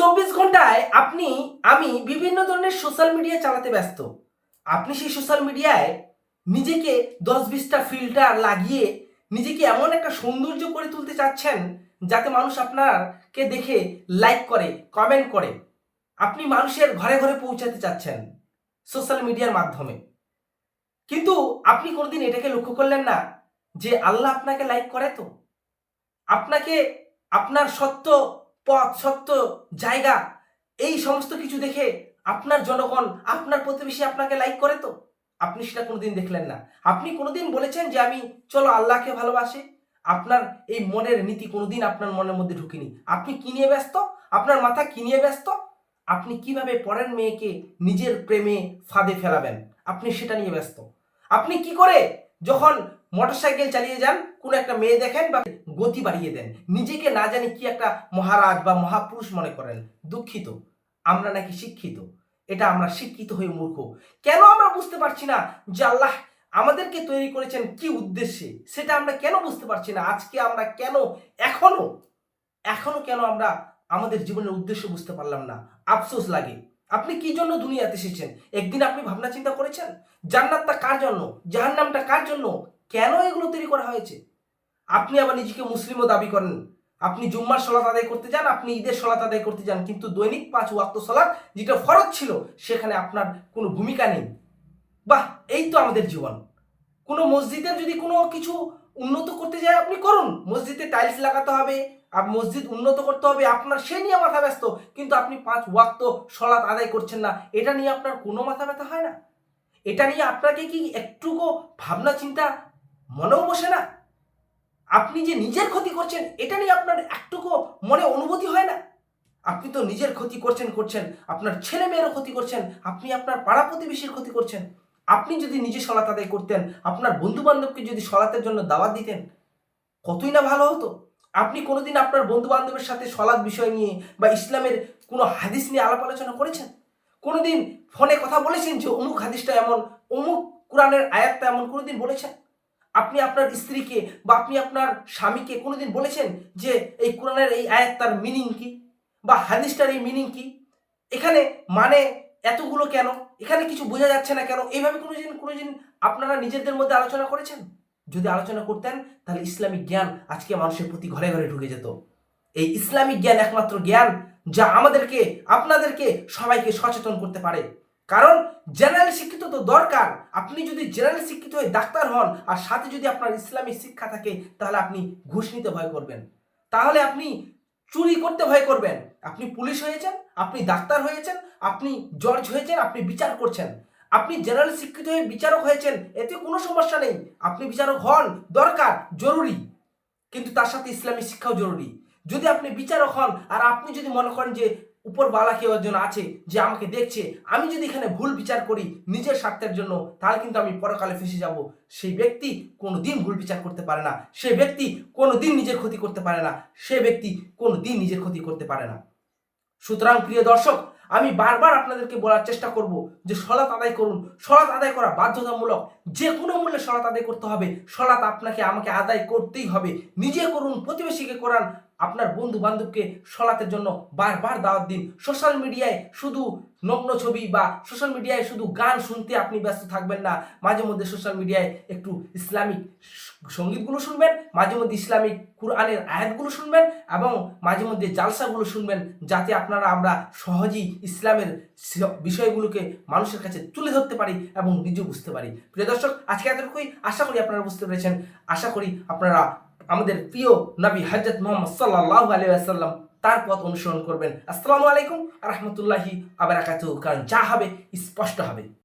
24 ঘন্টায় আমি বিভিন্ন ধরনের সোশ্যাল মিডিয়া চালাতে ব্যস্ত। আপনি সেই সোশ্যাল মিডিয়ায় নিজেকে 10-20টা ফিল্টার লাগিয়ে নিজেকে এমন একটা সৌন্দর্য করে তুলতে চাচ্ছেন যাতে মানুষ আপনাকে দেখে লাইক করে, কমেন্ট করে। আপনি মানুষের ঘরে ঘরে পৌঁছাতে চাচ্ছেন সোশ্যাল মিডিয়ার মাধ্যমে। কিন্তু আপনি কোনোদিন এটাকে লক্ষ্য করলেন না যে আল্লাহ আপনাকে লাইক করে তো? আপনাকে আপনার সত্য পথ, সত্য জায়গা, এই সমস্ত কিছু দেখে আপনার জনগণ, আপনার প্রতিবেশী আপনাকে লাইক করে তো? আপনি সেটা কোনোদিন দেখলেন না। আপনি কোনোদিন বলেছেন যে আমি চলো আল্লাহকে ভালোবাসি? আপনার এই মনের নীতি কোনোদিন আপনার মনের মধ্যে ঢুকেনি। আপনি কি নিয়ে ব্যস্ত? আপনার মাথা কি নিয়ে ব্যস্ত? আপনি কিভাবে পরের মেয়েকে নিজের প্রেমে ফাঁদে ফেলাবেন, আপনি সেটা নিয়ে ব্যস্ত। আপনি কি করে যখন মোটরসাইকেল চালিয়ে যান, কোনো একটা মেয়ে দেখেন বা গতি বাড়িয়ে দেন, নিজেকে না জানি কি একটা মহারাজ বা মহাপুরুষ মনে করেন। দুঃখিত, আমরা নাকি শিক্ষিত? এটা আমরা শিক্ষিত হয়ে মূর্খ। কেন আমরা বুঝতে পারছি না যে আল্লাহ আমাদেরকে তৈরি করেছেন কি উদ্দেশ্যে? সেটা আমরা কেন বুঝতে পারছি না? আজকে আমরা কেন এখনো কেন আমরা আমাদের জীবনের উদ্দেশ্য বুঝতে পারলাম না? আফসোস লাগে। আপনি কি জন্য দুনিয়াতে এসেছেন? একদিন আপনি ভাবনা চিন্তা করেছেন জান্নাতটা কার জন্য, জাহান্নামটা কার জন্য, কেন এগুলো তৈরি করা হয়েছে? আপনি আবার নিজেকে মুসলিমও দাবি করেন। আপনি জুম্মার সলাত আদায় করতে যান, আপনি ঈদের সলাত আদায় করতে যান, কিন্তু দৈনিক 5 ওয়াক্ত সলাত যেটা ফরজ ছিল সেখানে আপনার কোনো ভূমিকা নেই। বাহ, এই তো আমাদের জীবন। কোনো মসজিদের যদি কোনো কিছু উন্নত করতে যায় আপনি করুন, মসজিদে টাইলস লাগাতে হবে, মসজিদ উন্নত করতে হবে, আপনার সে নিয়ে মাথা ব্যস্ত। কিন্তু আপনি 5 ওয়াক্ত সলাত আদায় করছেন না, এটা নিয়ে আপনার কোনো মাথা ব্যথা হয় না? এটা নিয়ে আপনাকে কি একটুকু ভাবনা চিন্তা মনেও বসে না? আপনি যে নিজের ক্ষতি করছেন এটা নিয়ে আপনার একটুকু মনে অনুভূতি হয় না? আপনি তো নিজের ক্ষতি করছেন, আপনার ছেলে মেয়েরও ক্ষতি করছেন, আপনি আপনার পাড়া প্রতিবেশীর ক্ষতি করছেন। আপনি যদি নিজে সলাত আদায় করতেন, আপনার বন্ধু বান্ধবকে যদি সলাতের জন্য দাওয়াত দিতেন, কতই না ভালো হতো। আপনি কোনোদিন আপনার বন্ধু বান্ধবের সাথে সলাৎ বিষয় নিয়ে বা ইসলামের কোনো হাদিস নিয়ে আলাপ আলোচনা করেছেন? কোনোদিন ফোনে কথা বলেছেন যে অমুক হাদিসটা এমন, অমুক কোরআনের আয়াতটা এমন কোনোদিন বলেছেন? আপনি আপনার স্ত্রীকে বা আপনি আপনার স্বামীকে কোনোদিন বলেছেন যে এই কোরআনের এই আয়াতটার মিনিং কি বা হাদিসটার এই মিনিং কি? এখানে মানে এতগুলো কেন? এখানে কিছু বোঝা যাচ্ছে না কেন? এইভাবে কোনোদিন আপনারা নিজেদের মধ্যে আলোচনা করেছেন? যদি আলোচনা করতেন তাহলে ইসলামিক জ্ঞান আজকে মানুষের প্রতি ঘরে ঘরে ঢুকে যেত। এই ইসলামিক জ্ঞান একমাত্র জ্ঞান যা আমাদেরকে, আপনাদেরকে, সবাইকে সচেতন করতে পারে। কারণ জেনারেল শিক্ষিত তো দরকার। আপনি যদি জেনারেল শিক্ষিত হয়ে ডাক্তার হন আর সাথে যদি আপনার ইসলামিক শিক্ষা থাকে, তাহলে আপনি ঘুষ নিতে ভয় করবেন, তাহলে আপনি চুরি করতে ভয় করবেন। আপনি পুলিশ হয়েছেন, আপনি ডাক্তার হয়েছেন, আপনি জজ হয়েছেন, আপনি বিচার করছেন, আপনি জেনারেল শিক্ষিত হয়ে বিচারক হয়েছেন, এতে কোনো সমস্যা নেই। আপনি বিচারক হন, দরকার, জরুরি, কিন্তু তার সাথে ইসলামী শিক্ষাও জরুরি। যদি আপনি বিচারক হন আর আপনি যদি মনে করেন যে উপর বালা কেউ একজন আছে যে আমাকে দেখছে, আমি যদি এখানে ভুল বিচার করি নিজের স্বার্থের জন্য, তাহলে কিন্তু আমি পরকালে ফেসে যাব। সেই ব্যক্তি কোনোদিন ভুল বিচার করতে পারে না, সে ব্যক্তি কোনোদিন নিজের ক্ষতি করতে পারে না, সে ব্যক্তি কোনোদিন নিজের ক্ষতি করতে পারে না। সুতরাং প্রিয় দর্শক, আমি বারবার আপনাদেরকে বলার চেষ্টা করব যে সলাত আদায় করুন। সলাত আদায় করা বাধ্যতামূলক, যে কোনো মূল্যে সলাত আদায় করতে হবে। সলাত আপনাকে আমাকে আদায় করতেই হবে। নিজে করুন, প্রতিবেশীকে করান, আপনার বন্ধু বান্ধবকে সলাতের জন্য বারবার দাওয়াত দিন। সোশ্যাল মিডিয়ায় শুধু নগ্ন ছবি বা সোশ্যাল মিডিয়ায় শুধু গান শুনতে আপনি ব্যস্ত থাকবেন না। মাঝে মধ্যে সোশ্যাল মিডিয়ায় একটু ইসলামিক সঙ্গীতগুলো শুনবেন, মাঝে মধ্যে ইসলামিক কুরআনের আয়াতগুলো শুনবেন এবং মাঝে মধ্যে জালসাগুলো শুনবেন, যাতে আমরা সহজেই ইসলামের বিষয়গুলোকে মানুষের কাছে তুলে ধরতে পারি এবং নিজেও বুঝতে পারি। প্রিয় দর্শক, আজকে এতটুকুই। আশা করি আপনারা বুঝতে পেরেছেন। আশা করি আপনারা আমাদের প্রিয় নবী হযরত মুহাম্মদ সাল্লাল্লাহু আলাইহি ওয়াসাল্লাম তার পথ অনুসরণ করবেন। আসসালামু আলাইকুম ওয়া রাহমাতুল্লাহি ওয়া বারাকাতুহু। কারণ যা হবে স্পষ্ট হবে।